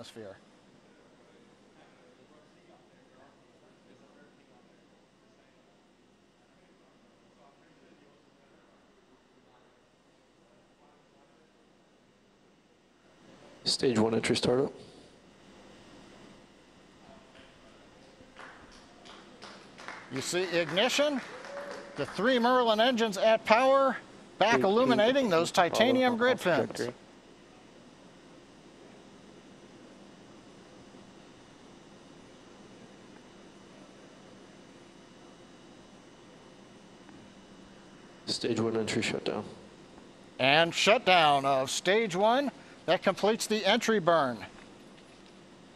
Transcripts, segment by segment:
atmosphere. Stage 1 entry startup. You see ignition, the 3 Merlin engines at power, back illuminating those titanium grid fins. Stage 1 entry shutdown. And shutdown of stage 1. That completes the entry burn.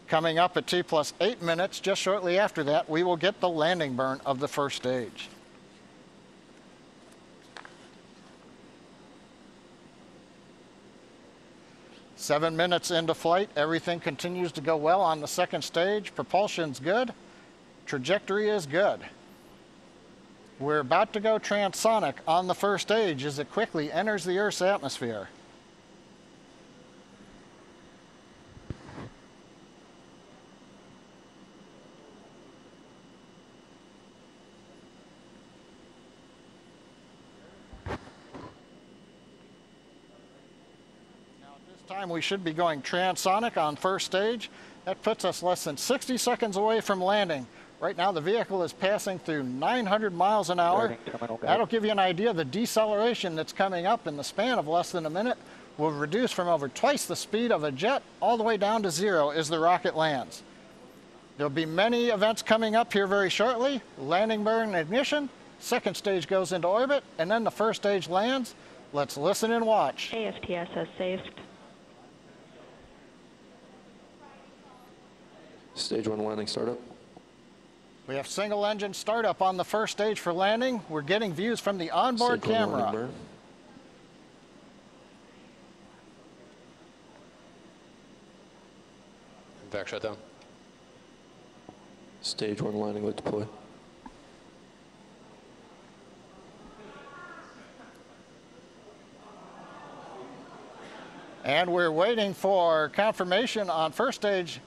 Coming up at T+8 minutes, just shortly after that, we will get the landing burn of the first stage. Seven minutes into flight, everything continues to go well on the second stage. Propulsion's good, trajectory is good. We're about to go transonic on the first stage as it quickly enters the Earth's atmosphere. Time we should be going transonic on first stage. That puts us less than 60 seconds away from landing. Right now the vehicle is passing through 900 miles an hour. That'll give you an idea of the deceleration that's coming up in the span of less than a minute. Will reduce from over twice the speed of a jet all the way down to 0 as the rocket lands. There'll be many events coming up here very shortly. Landing burn and ignition, second stage goes into orbit, and then the first stage lands. Let's listen and watch. AFTS safe. Stage 1 landing startup. We have single engine startup on the first stage for landing. We're getting views from the onboard camera. Back shutdown. Stage 1 landing light deploy. And we're waiting for confirmation on first stage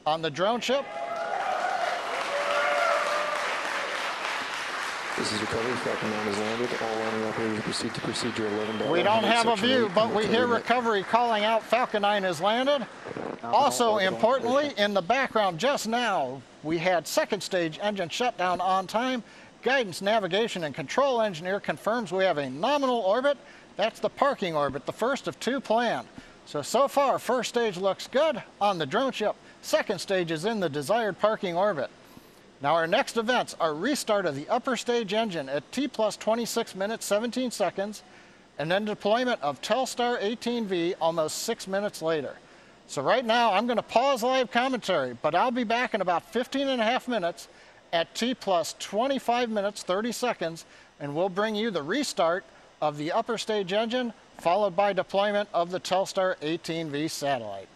on the drone ship. This is recovery. Falcon 9 is landed. All landing operators proceed to procedure 11. We don't have a view, but we hear recovery calling out Falcon 9 is landed. Also, importantly, in the background just now, we had second stage engine shutdown on time. Guidance, navigation, and control engineer confirms we have a nominal orbit. That's the parking orbit, the first of 2 planned. So far, first stage looks good on the drone ship. Second stage is in the desired parking orbit. Now our next events are restart of the upper stage engine at T+26 minutes 17 seconds, and then deployment of Telstar 18V almost 6 minutes later. So right now I'm going to pause live commentary, but I'll be back in about 15.5 minutes at T+25 minutes 30 seconds, and we'll bring you the restart of the upper stage engine, followed by deployment of the Telstar 18V satellite.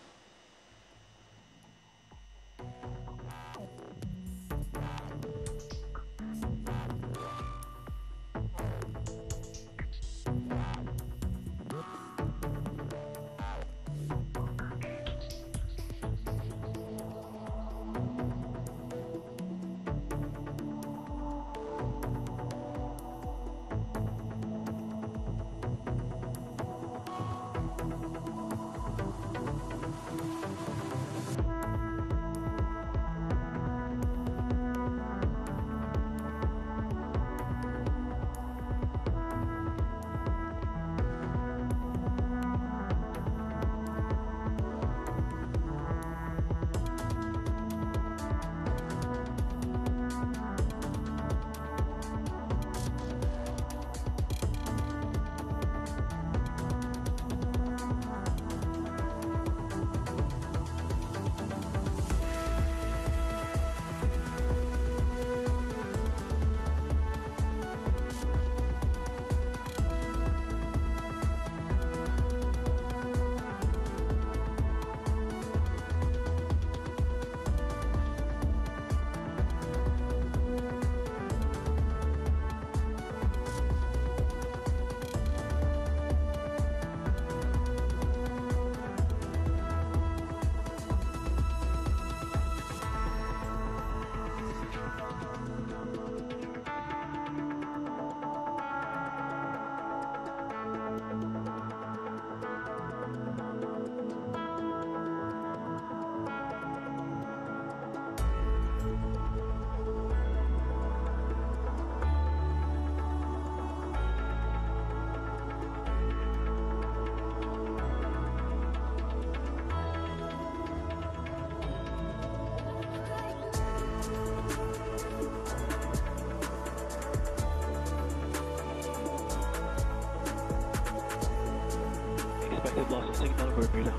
They've lost a signal over Bermuda.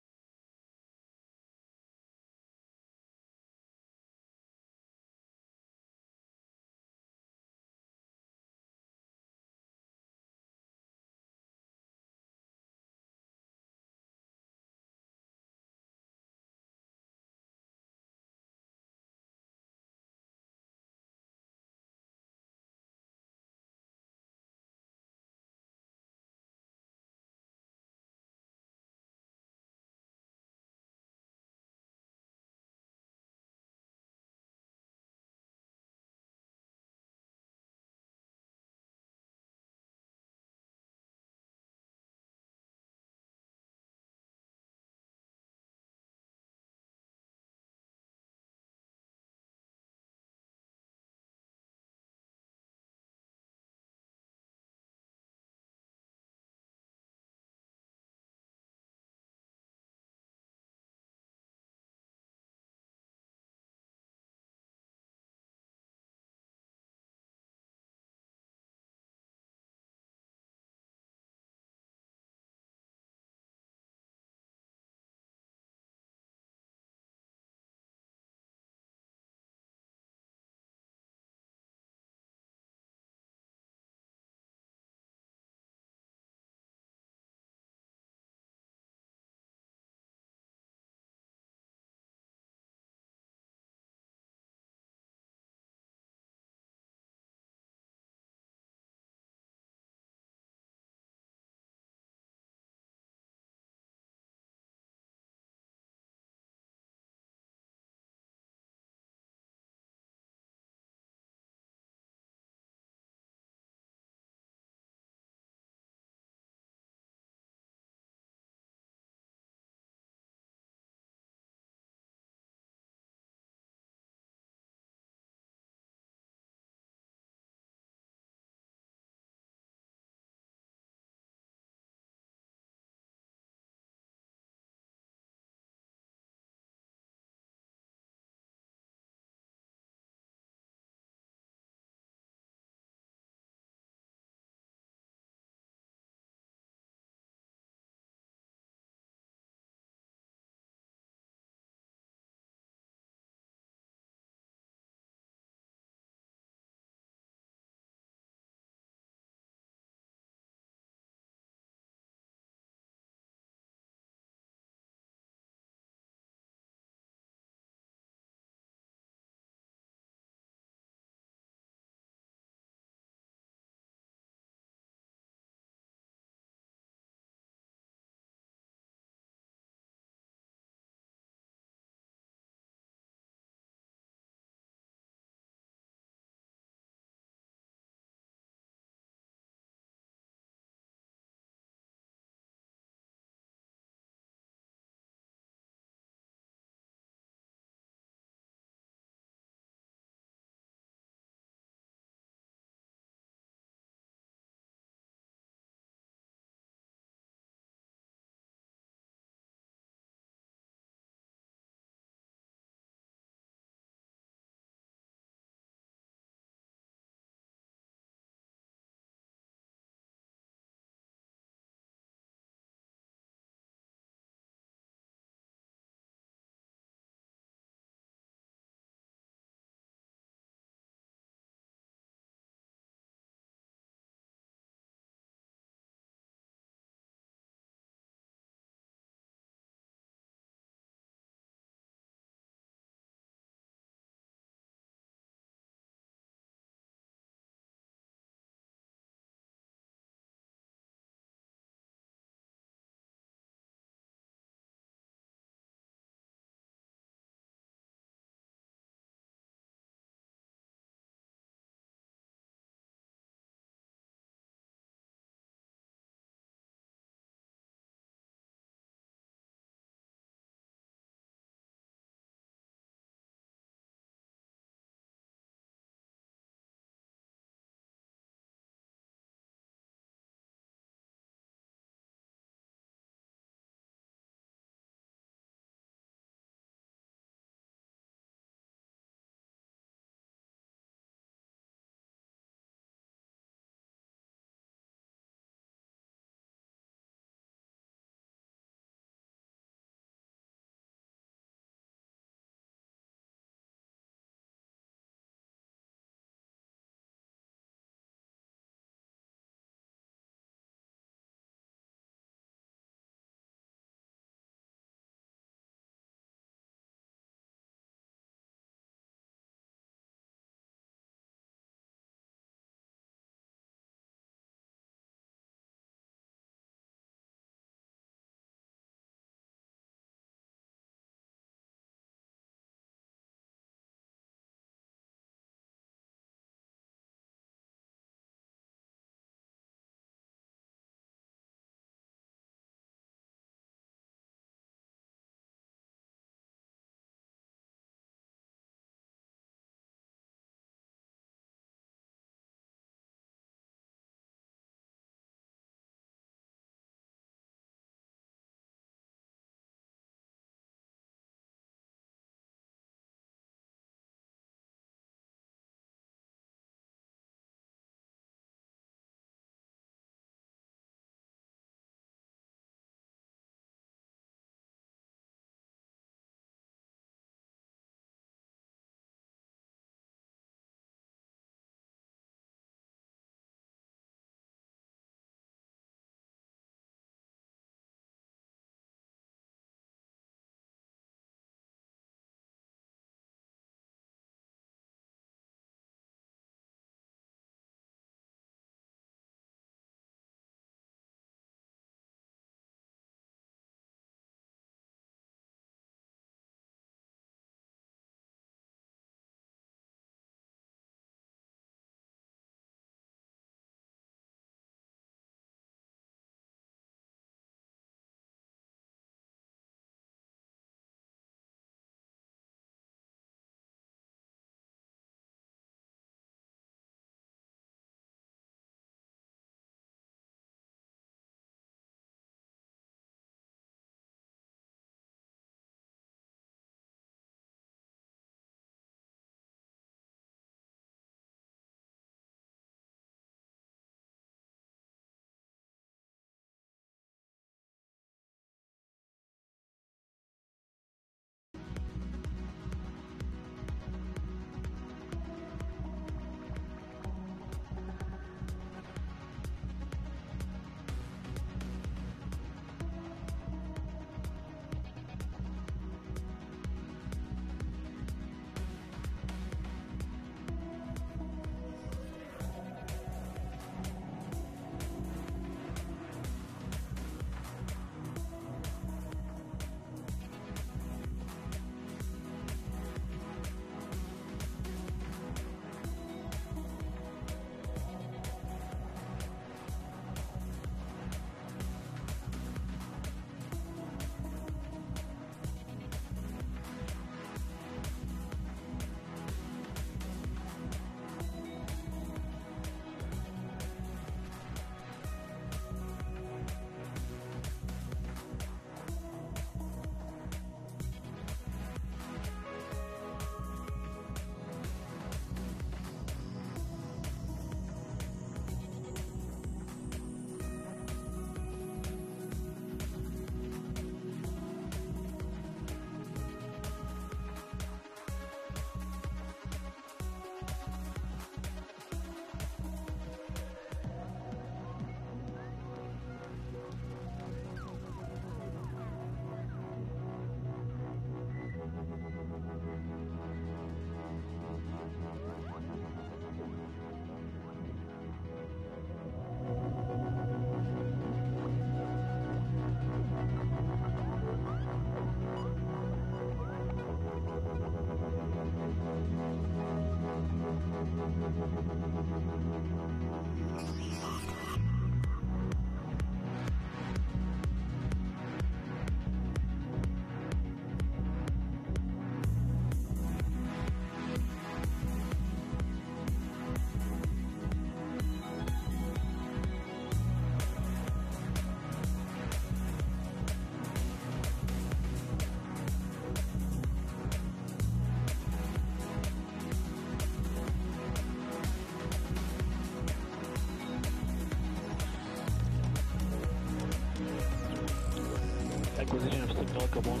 Acquisition of signal, come on.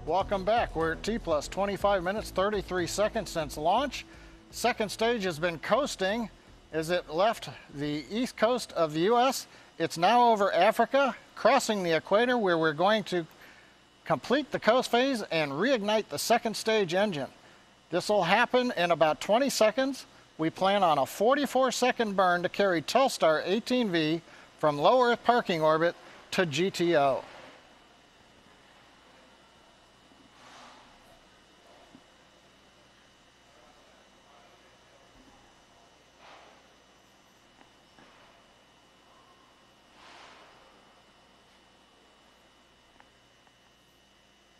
Welcome back. We're at T plus 25 minutes, 33 seconds since launch. Second stage has been coasting as it left the east coast of the U.S. It's now over Africa, crossing the equator, where we're going to complete the coast phase and reignite the second stage engine. This will happen in about 20 seconds. We plan on a 44-second burn to carry Telstar 18V from low Earth parking orbit to GTO.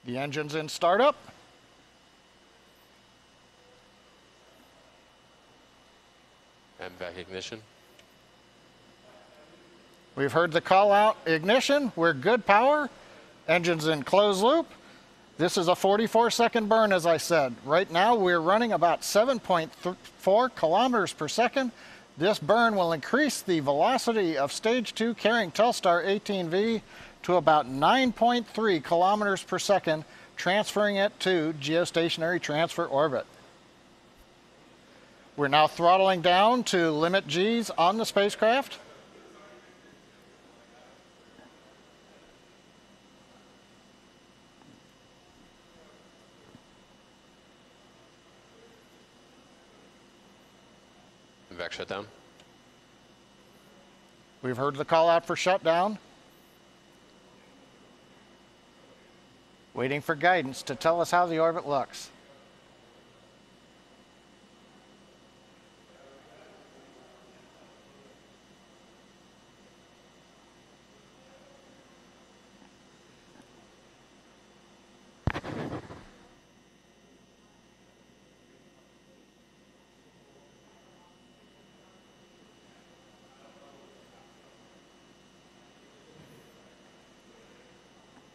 The engine's in startup. And back ignition. We've heard the call out ignition. We're good power. Engine's in closed loop. This is a 44-second burn, as I said. Right now, we're running about 7.4 kilometers per second. This burn will increase the velocity of stage 2 carrying Telstar 18V to about 9.3 kilometers per second, transferring it to Geostationary Transfer Orbit. We're now throttling down to limit Gs on the spacecraft. Vac shutdown. We've heard the call out for shutdown. Waiting for guidance to tell us how the orbit looks.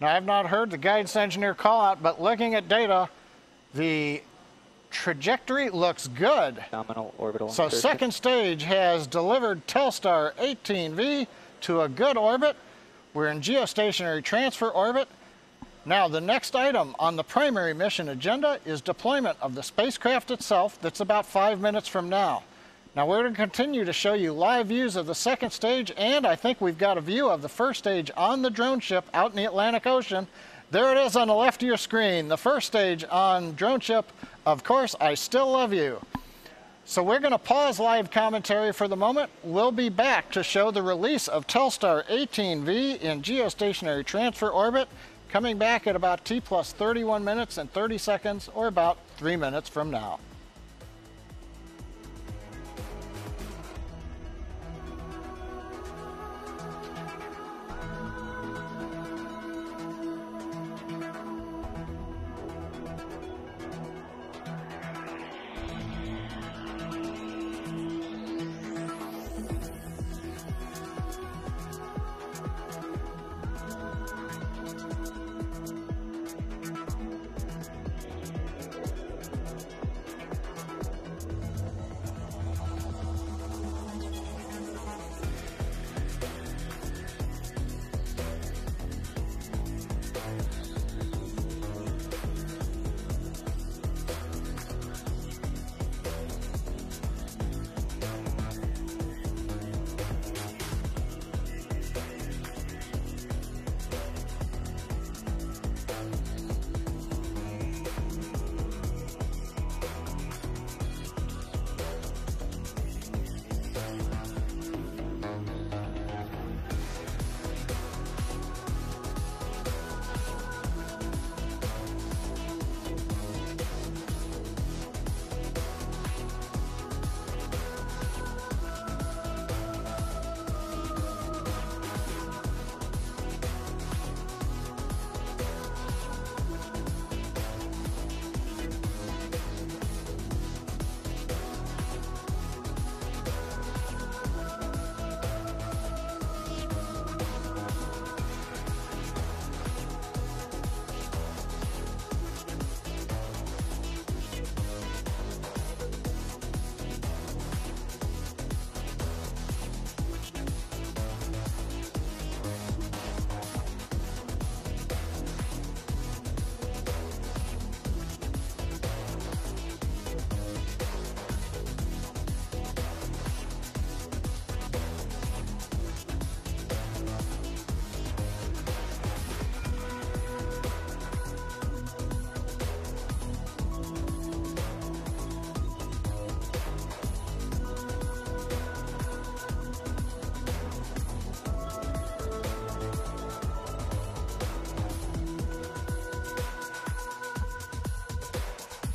Now, I've not heard the guidance engineer call out, but looking at data, the trajectory looks good. Nominal orbital. So second stage has delivered Telstar 18V to a good orbit. We're in geostationary transfer orbit. Now, the next item on the primary mission agenda is deployment of the spacecraft itself. That's about 5 minutes from now. Now, we're going to continue to show you live views of the second stage, and I think we've got a view of the first stage on the drone ship out in the Atlantic Ocean. There it is on the left of your screen, the first stage on drone ship. Of course, I still love you. So we're going to pause live commentary for the moment. We'll be back to show the release of Telstar 18V in geostationary transfer orbit, coming back at about T plus 31 minutes and 30 seconds, or about 3 minutes from now.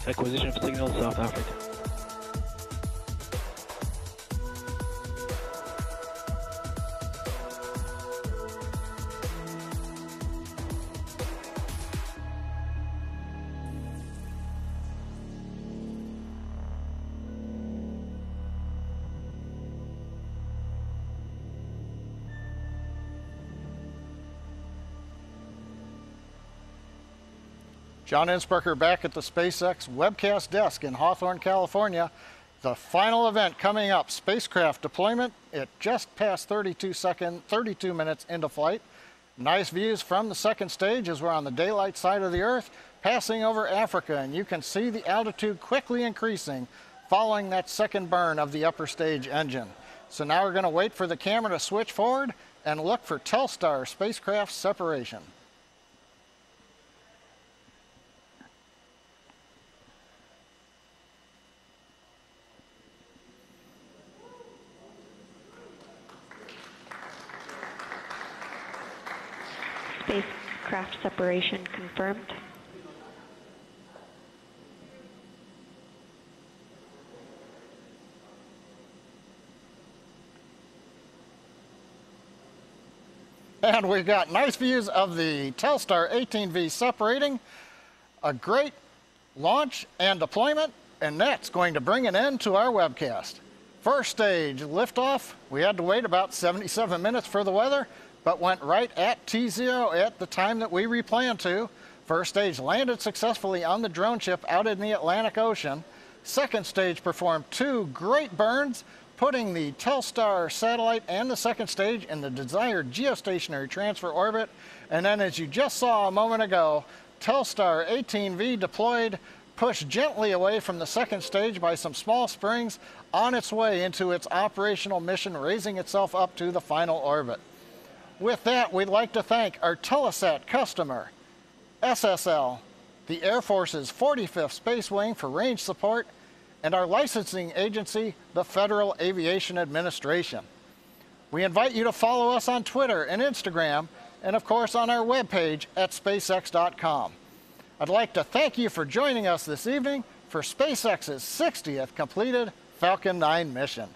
Acquisition of signal, South Africa. John Innsbrucker back at the SpaceX webcast desk in Hawthorne, California. The final event coming up, spacecraft deployment at just past 32 minutes into flight. Nice views from the second stage as we're on the daylight side of the Earth, passing over Africa, and you can see the altitude quickly increasing following that second burn of the upper stage engine. So now we're going to wait for the camera to switch forward and look for Telstar spacecraft separation. Spacecraft separation confirmed. And we've got nice views of the Telstar 18V separating. A great launch and deployment, and that's going to bring an end to our webcast. First stage liftoff. We had to wait about 77 minutes for the weather, but went right at T0 at the time that we replanned to. First stage landed successfully on the drone ship out in the Atlantic Ocean. Second stage performed 2 great burns, putting the Telstar satellite and the second stage in the desired geostationary transfer orbit. And then, as you just saw a moment ago, Telstar 18V deployed, pushed gently away from the second stage by some small springs on its way into its operational mission, raising itself up to the final orbit. With that, we'd like to thank our Telesat customer, SSL, the Air Force's 45th Space Wing for range support, and our licensing agency, the Federal Aviation Administration. We invite you to follow us on Twitter and Instagram, and of course on our webpage at spacex.com. I'd like to thank you for joining us this evening for SpaceX's 60th completed Falcon 9 mission.